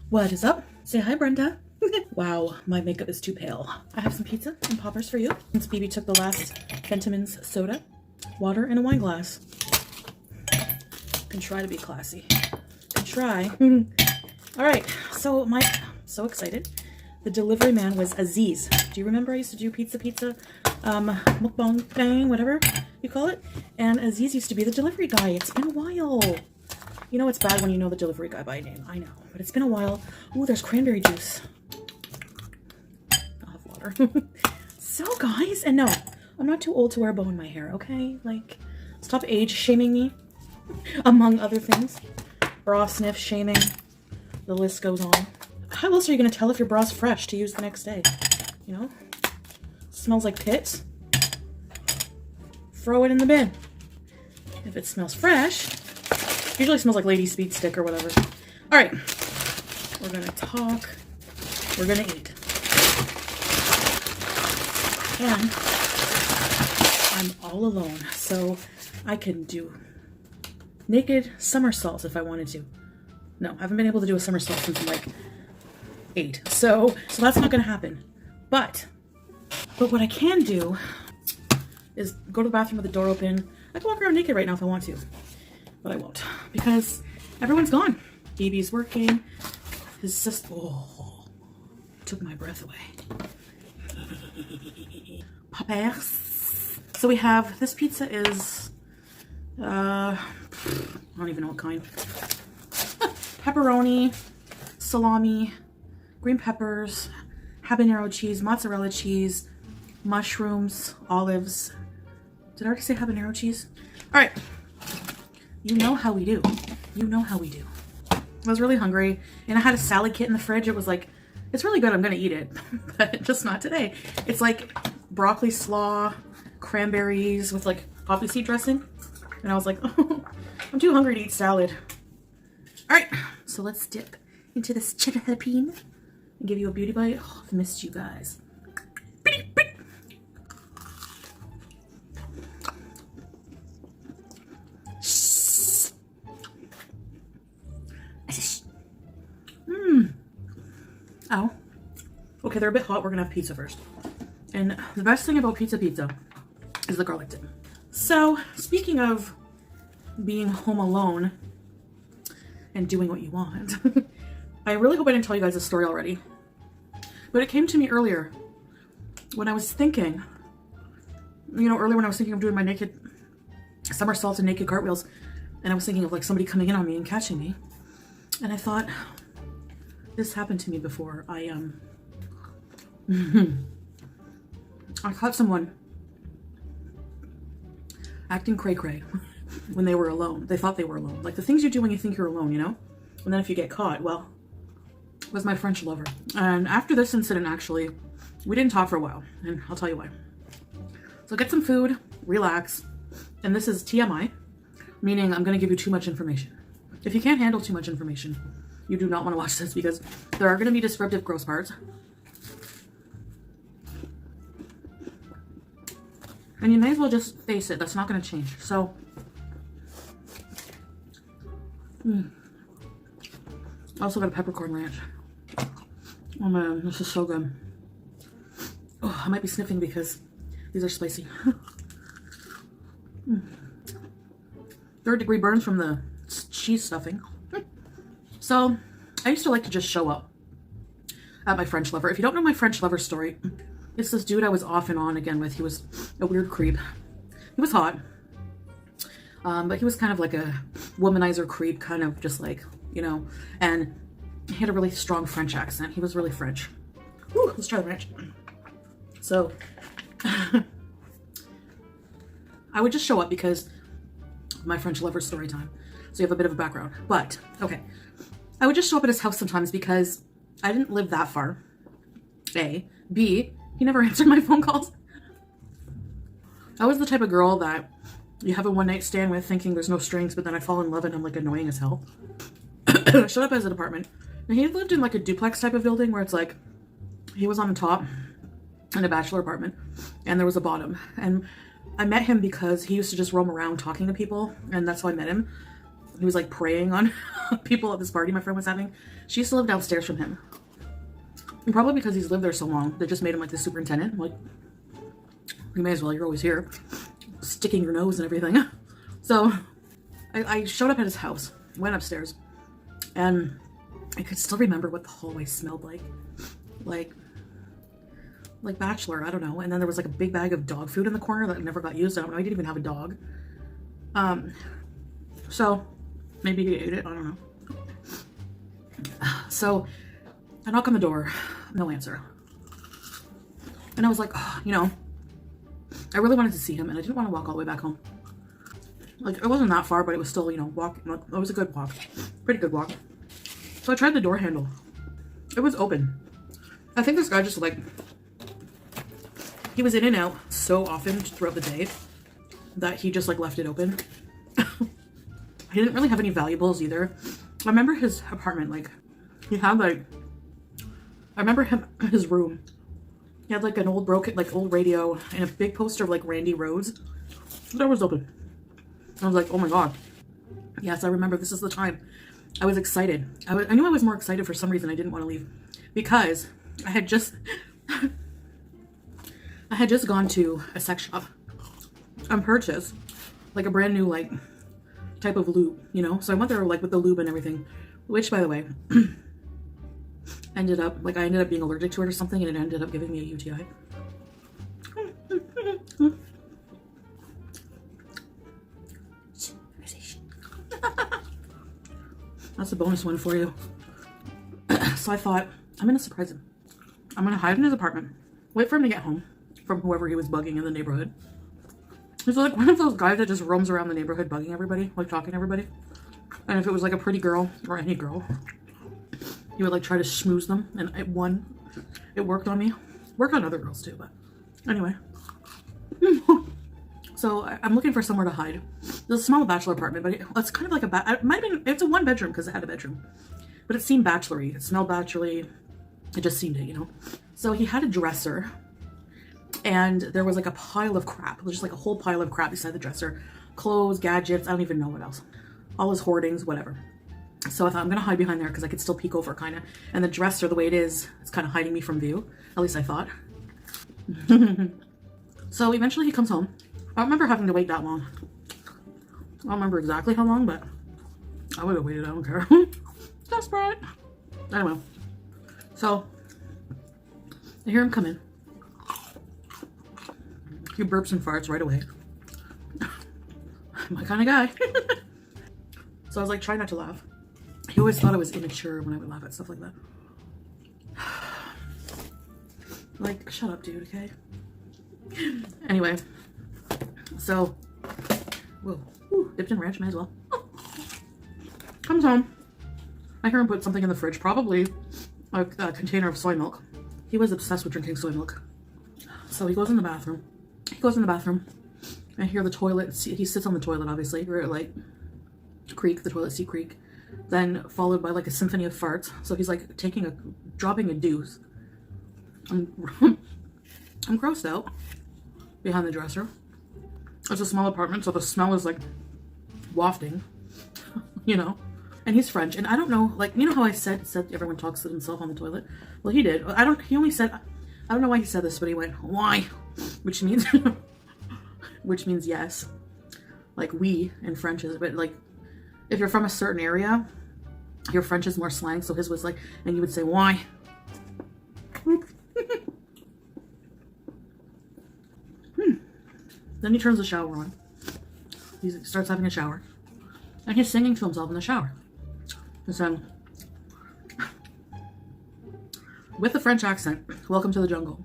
What is up? Say hi, Brenda. Wow, my makeup is too pale. I have some pizza and poppers for you. Since Phoebe took the last Fentimans soda, water, and a wine glass. Can try to be classy. Can try. All right, so so excited. The delivery man was Aziz. Do you remember I used to do pizza, mukbang thing, whatever you call it? And Aziz used to be the delivery guy. It's been a while. You know it's bad when you know the delivery guy by name. I know, but it's been a while. Ooh, there's cranberry juice. I'll have water. So guys, and no, I'm not too old to wear a bow in my hair, okay? Like, stop age shaming me, among other things. Bra sniff shaming. The list goes on. How else are you gonna tell if your bra's fresh to use the next day? You know? Smells like pits. Throw it in the bin. If it smells fresh, usually smells like Lady Speed stick or whatever. All right, we're gonna talk, we're gonna eat. And I'm all alone, so I can do naked somersaults if I wanted to. No, I haven't been able to do a somersault since I'm like 8. So that's not gonna happen. But what I can do is go to the bathroom with the door open. I can walk around naked right now if I want to, but I won't because everyone's gone. Phoebe's working. His sister, took my breath away. Poppers. So we have, this pizza is, I don't even know what kind. Pepperoni, salami, green peppers, habanero cheese, mozzarella cheese, mushrooms, olives. Did I already say habanero cheese? All right. You know how we do. You know how we do. I was really hungry and I had a salad kit in the fridge. It was like, it's really good. I'm going to eat it, but just not today. It's like broccoli slaw, cranberries with like poppy seed dressing. And I was like, oh, I'm too hungry to eat salad. All right. So let's dip into this cheddar jalapeno and give you a beauty bite. Oh, I've missed you guys. Oh. Okay, they're a bit hot. We're gonna have pizza first. And the best thing about pizza is the garlic dip. So, speaking of being home alone and doing what you want, I really hope I didn't tell you guys this story already. But it came to me earlier when I was thinking, earlier when I was thinking of doing my naked somersaults and naked cartwheels, and I was thinking of like somebody coming in on me and catching me. And I thought, this happened to me before. I caught someone acting cray-cray when they were alone. They thought they were alone. Like the things you do when you think you're alone, And then if you get caught, well, it was my French lover. And after this incident, actually, we didn't talk for a while. And I'll tell you why. So get some food, relax. And this is TMI, meaning I'm going to give you too much information. If you can't handle too much information, you do not want to watch this because there are going to be descriptive gross parts. And you may as well just face it. That's not going to change. So, I also got a peppercorn ranch. Oh man, this is so good. Oh, I might be sniffing because these are spicy. 3rd degree burns from the cheese stuffing. So, I used to like to just show up at my French lover. If you don't know my French lover story, it's this dude I was off and on again with. He was a weird creep. He was hot. But he was kind of like a womanizer creep, kind of just like, and he had a really strong French accent. He was really French. Whew, let's try the ranch. So, I would just show up because of my French lover story time. So you have a bit of a background. But, okay. I would just show up at his house sometimes because I didn't live that far. A. B. He never answered my phone calls. I was the type of girl that you have a one-night stand with thinking there's no strings, but then I fall in love and I'm like annoying as hell. I showed up at his apartment. And he lived in like a duplex type of building where it's like, he was on the top in a bachelor apartment and there was a bottom. And I met him because he used to just roam around talking to people and that's how I met him. He was like preying on people at this party my friend was having. She used to live downstairs from him. And probably because he's lived there so long, they just made him like the superintendent. I'm like, you may as well, you're always here. Sticking your nose and everything. So I showed up at his house, went upstairs, and I could still remember what the hallway smelled like. Like Bachelor, I don't know. And then there was like a big bag of dog food in the corner that never got used. I don't know. I didn't even have a dog. So maybe he ate it. I don't know. So I knock on the door, no answer. And I was like, oh, you know, I really wanted to see him and I didn't want to walk all the way back home. Like it wasn't that far, but it was still, you know, it was a good walk, pretty good walk. So I tried the door handle. It was open. I think this guy just like, he was in and out so often throughout the day that he just like left it open. He didn't really have any valuables either. I remember his apartment, like he had like, I remember his room. He had like an old broken, like old radio and a big poster of like Randy Rhoads. The door was open. I was like, oh my God. Yes, I remember this is the time. I was excited. I knew I was more excited for some reason. I didn't want to leave because I had just gone to a sex shop and purchased like a brand new like type of lube, you know? So I went there like with the lube and everything, which by the way, I ended up being allergic to it or something and it ended up giving me a UTI. That's a bonus one for you. So I thought, I'm gonna surprise him. I'm gonna hide in his apartment, wait for him to get home from whoever he was bugging in the neighborhood. He's like one of those guys that just roams around the neighborhood bugging everybody, like talking to everybody. And if it was like a pretty girl or any girl, he would like try to schmooze them. And it worked on me. Worked on other girls too, but anyway. So I'm looking for somewhere to hide. There's a small bachelor apartment, but it's kind of like it's a one bedroom because it had a bedroom. But it seemed bachelor-y. It smelled bachelor-y. It just seemed it, you know? So he had a dresser and there was like a pile of crap. It was just like a whole pile of crap beside the dresser. Clothes, gadgets, I don't even know what else. All his hoardings, whatever. So I thought I'm gonna hide behind there because I could still peek over kind of. And the dresser, the way it is, it's kind of hiding me from view. At least I thought. So eventually he comes home. I don't remember having to wait that long. I don't remember exactly how long, but I would have waited, I don't care. Desperate. Anyway. So I hear him come in. He burps and farts right away. My kind of guy. So I was like, try not to laugh. He always thought I was immature when I would laugh at stuff like that. Like, shut up, dude, okay? Anyway, so, whoa, dipped in ranch, may as well. Comes home. I hear him put something in the fridge, probably a container of soy milk. He was obsessed with drinking soy milk. So he goes in the bathroom. I hear the toilet, he sits on the toilet, obviously, or like, creak, the toilet seat creak. Then followed by like a symphony of farts. So he's like dropping a deuce. I'm grossed out behind the dresser. It's a small apartment, so the smell is like wafting, you know. And he's French, and I don't know, like, you know how I said everyone talks to himself on the toilet? Well, he did. He only said, I don't know why he said this, but he went, why? Which means, yes. Like, we in French is, but like, if you're from a certain area, your French is more slang, so his was like, and you would say, why? Then he turns the shower on. He starts having a shower. And he's singing to himself in the shower. He's saying, with a French accent, welcome to the jungle.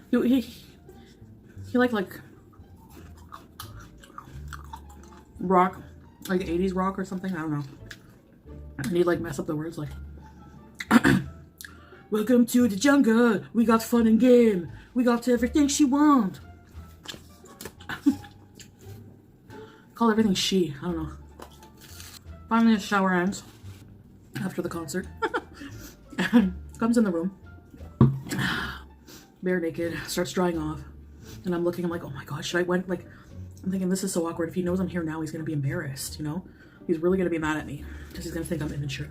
He like rock, like 80s rock or something, I don't know. And he'd like mess up the words like, welcome to the jungle, we got fun and game, we got everything she want. Call everything she, I don't know. Finally the shower ends after the concert. And comes in the room, bare naked, starts drying off. And I'm like, oh my god, I'm thinking this is so awkward. If he knows I'm here now, he's gonna be embarrassed, you know? he's really gonna be mad at me because he's gonna think I'm immature.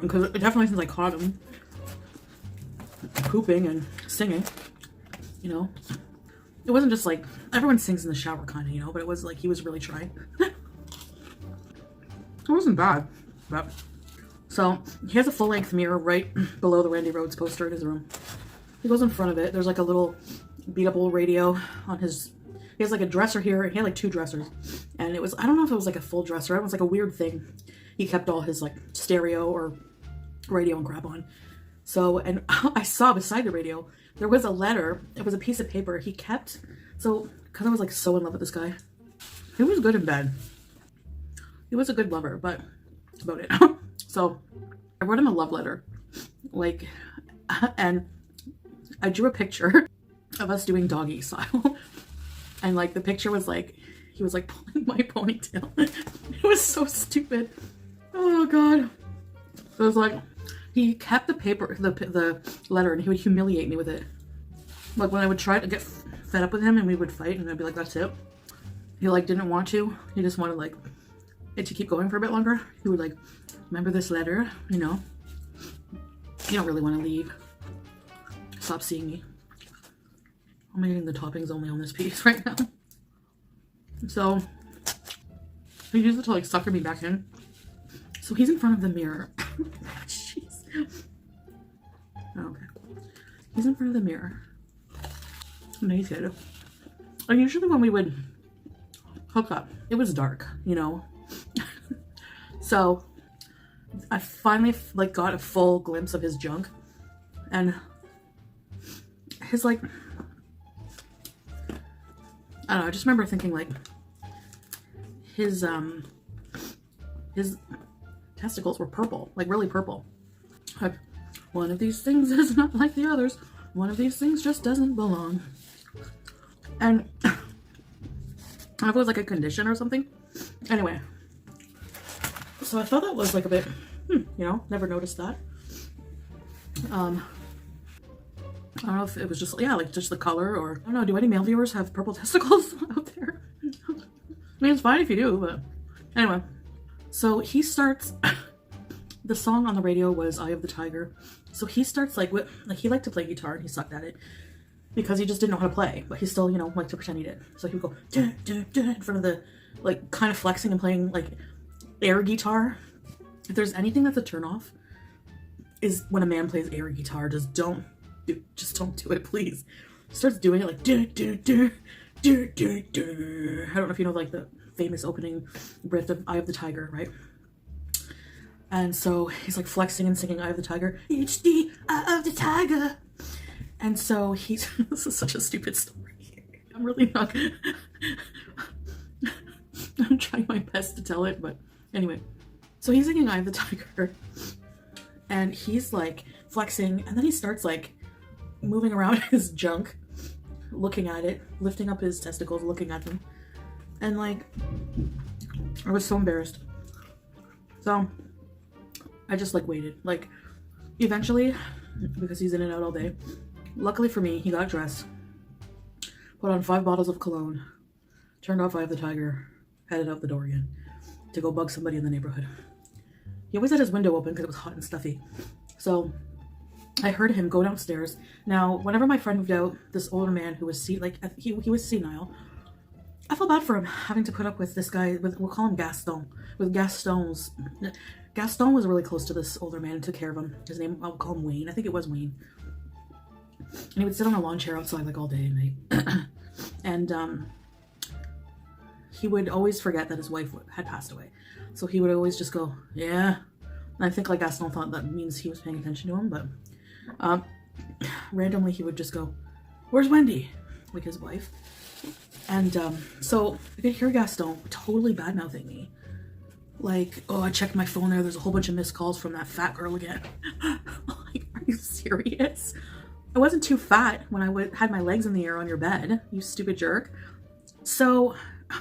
Because definitely since I caught him pooping and singing, you know, it wasn't just like everyone sings in the shower kind of, you know, but it was like he was really trying. It wasn't bad, but so he has a full-length mirror right below the Randy Rhoads poster in his room. He goes in front of it. There's like a little beat-up old radio on his. He has like a dresser here. He had like 2 dressers, and it was, I don't know if it was like a full dresser. It was like a weird thing. He kept all his like stereo or radio and crap on. So, and I saw beside the radio there was a letter. It was a piece of paper he kept. So, because I was like so in love with this guy. He was good in bed. He was a good lover, but that's about it. So I wrote him a love letter, like, and I drew a picture of us doing doggy style. And like the picture was like, he was like pulling my ponytail. It was so stupid. Oh God. So it was like, he kept the paper, the letter, and he would humiliate me with it. Like when I would try to get fed up with him and we would fight, and I'd be like, that's it. He like didn't want to. He just wanted like it to keep going for a bit longer. He would like, remember this letter, you know? You don't really want to leave. Stop seeing me. I'm eating the toppings only on this piece right now. So he used it to like sucker me back in. So he's in front of the mirror. Jeez. Okay. He's in front of the mirror. Naked. And usually when we would hook up, it was dark, you know? So I finally like got a full glimpse of his junk, and his like, I don't know, I just remember thinking like his testicles were purple, like really purple. Like, one of these things is not like the others. One of these things just doesn't belong. And I don't know if it was like a condition or something. Anyway, so I thought that was like a bit, you know, never noticed that. I don't know if it was just, yeah, like just the color, or I don't know, do any male viewers have purple testicles out there? I mean, it's fine if you do, but anyway. So he starts, the song on the radio was Eye of the Tiger. So he starts like, he liked to play guitar and he sucked at it because he just didn't know how to play, but he still, you know, liked to pretend he did. So he would go dun, dun, dun, in front of the, like kind of flexing and playing like air guitar. If there's anything that's a turnoff, is when a man plays air guitar. Just don't do it, please. Starts doing it like do do do do do do. I don't know if you know like the famous opening riff of Eye of the Tiger, right? And so he's like flexing and singing Eye of the Tiger, HD Eye of the Tiger. And so he's this is such a stupid story. I'm really not I'm trying my best to tell it, but anyway. So he's singing Eye of the Tiger, and he's like flexing, and then he starts like moving around his junk, looking at it, lifting up his testicles, looking at them. And like, I was so embarrassed. So I just like waited. Like, eventually, because he's in and out all day, luckily for me, he got dressed, put on 5 bottles of cologne, turned off Eye of the Tiger, headed out the door again to go bug somebody in the neighborhood. He always had his window open because it was hot and stuffy. So I heard him go downstairs. Now, whenever my friend moved out, this older man who was he was senile, I felt bad for him having to put up with this guy, we'll call him Gaston, Gaston was really close to this older man and took care of him. His name, I'll call him Wayne. I think it was Wayne. And he would sit on a lawn chair outside like all day and night. And he would always forget that his wife had passed away. So he would always just go, yeah. And I think like Gaston thought that means he was paying attention to him, but randomly he would just go, where's Wendy? Like his wife. And so I could hear Gaston totally bad-mouthing me. Like, oh, I checked my phone there's a whole bunch of missed calls from that fat girl again. Like, are you serious? I wasn't too fat when I had my legs in the air on your bed, you stupid jerk. So I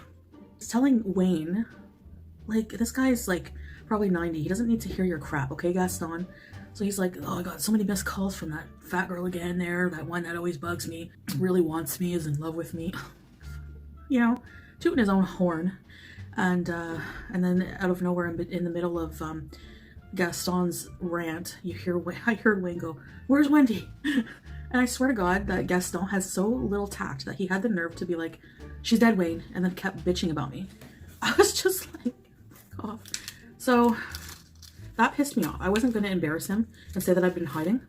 was telling Wayne, like, this guy's like probably 90. He doesn't need to hear your crap, okay, Gaston? So he's like, oh, I got so many missed calls from that fat girl again there. That one that always bugs me, really wants me, is in love with me. You know, tooting his own horn. And then out of nowhere, in the middle of Gaston's rant, I heard Wayne go, "Where's Wendy?" And I swear to God that Gaston has so little tact that he had the nerve to be like, "She's dead, Wayne," and then kept bitching about me. I was just like, oh. So that pissed me off. I wasn't going to embarrass him and say that I've been hiding.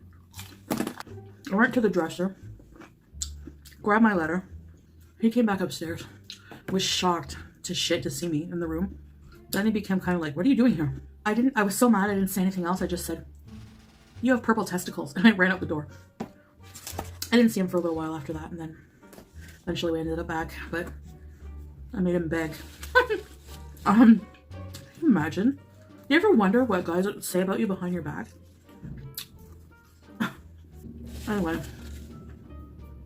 I went to the dresser, grabbed my letter. He came back upstairs, was shocked to shit to see me in the room. Then he became kind of like, "What are you doing here?" I was so mad I didn't say anything else. I just said, "You have purple testicles," and I ran out the door. I didn't see him for a little while after that, and then eventually we ended up back, but I made him beg. Can you imagine? You ever wonder what guys would say about you behind your back? Anyway,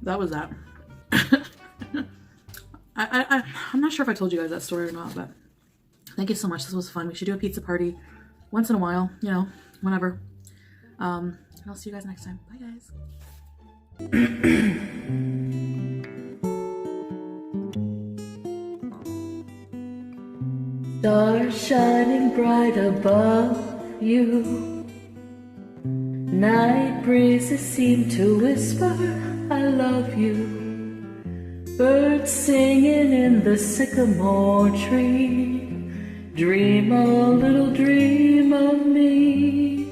that was that. I'm not sure if I told you guys that story or not, but thank you so much. This was fun. We should do a pizza party once in a while, you know, whenever. And I'll see you guys next time. Bye, guys. Stars shining bright above you. Night breezes seem to whisper, "I love you." Birds singing in the sycamore tree. Dream a little dream of me.